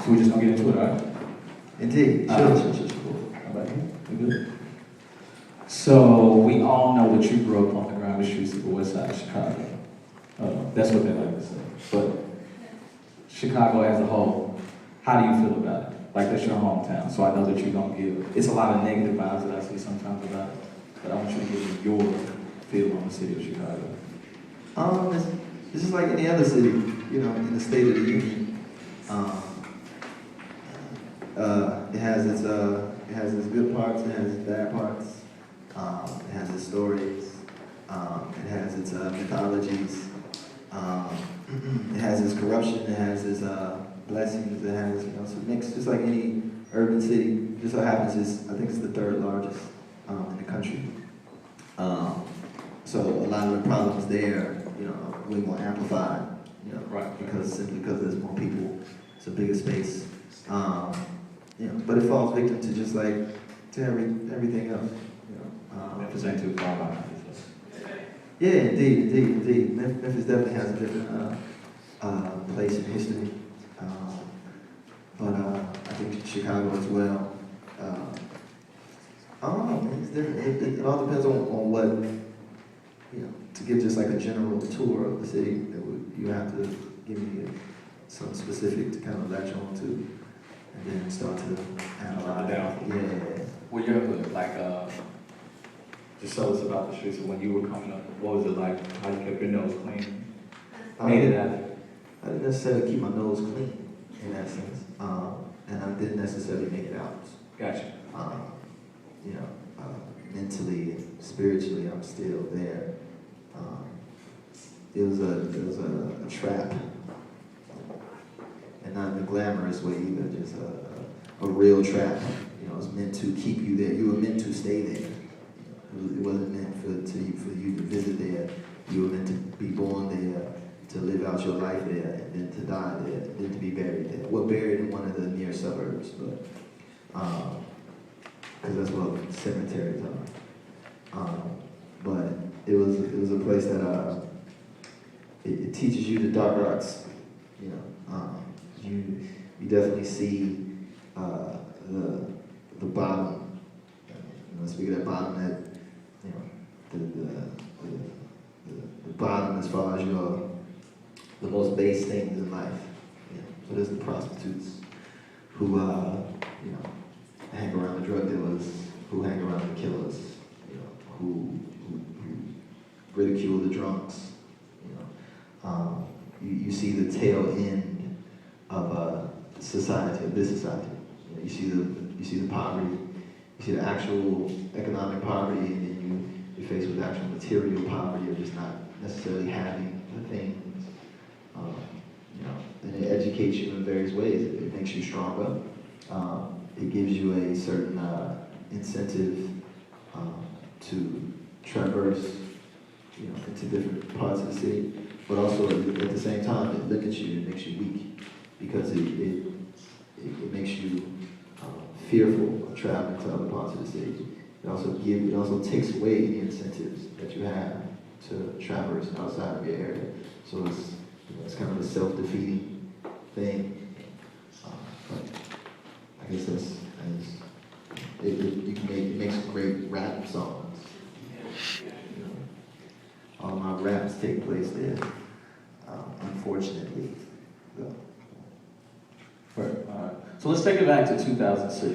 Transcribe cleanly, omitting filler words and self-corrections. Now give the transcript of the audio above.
So we're just gonna get into it, all right? Indeed. Sure. How about you? We good? So we all know that you grew up on the grimy streets of the west side of Chicago. That's what they like to say. But Chicago as a whole, how do you feel about it? Like, that's your hometown, so I know that you don't give, it's a lot of negative vibes that I see sometimes about it, but I want you to give me your feel on the city of Chicago. It's just like any other city, you know, in the State of the Union. It has its good parts, it has its bad parts, it has its stories, it has its mythologies, it has its corruption, it has its blessings, it has, you know, it's a mix, just like any urban city. Just so happens I think it's the third largest in the country. So a lot of the problems there, you know, way more amplified, you know, simply because there's more people, it's a bigger space. You know, but it falls victim to just like everything else. You know, Memphis ain't too far behind. Yeah, indeed. Memphis definitely has a different place in history, but I think Chicago as well. I don't know, man. It's different. It all depends on what, you know. To give just like a general tour of the city, you have to give me some specific to kind of latch on to, and then start to analyze. Yeah. Well, your hood, like, just tell us about the streets. When you were coming up, what was it like? How you kept your nose clean? Made it out. I didn't necessarily keep my nose clean in that sense, and I didn't necessarily make it out. Gotcha. You know, mentally and spiritually, I'm still there. It was a trap, and not in a glamorous way either. Just a real trap. You know, it was meant to keep you there. You were meant to stay there. It wasn't meant for you to visit there. You were meant to be born there, to live out your life there, and then to die there, and then to be buried there. Well, buried in one of the near suburbs, but because that's what cemeteries are. But it was a place that it teaches you the dark arts. You know, you definitely see the bottom. You know, speaking of that bottom, that, you know, the bottom as far as the most base things in life. You know, so there's the prostitutes who you know, hang around the drug dealers, who hang around the killers, you know, who ridicule the drunks. You know, you see the tail end of society, of this society. You know, you see the poverty, you see the actual economic poverty, and then you're faced with actual material poverty of just not necessarily having the things. You know, and it educates you in various ways. It makes you stronger. It gives you a certain incentive to traverse, you know, into different parts of the city, but also at the same time it limits you, it makes you weak, because it makes you fearful of traveling to other parts of the city. It also takes away the incentives that you have to traverse outside of your area. So it's kind of a self-defeating thing. But I guess it makes great rap songs. You know, all my raps take place there, unfortunately. Right. So let's take it back to 2006.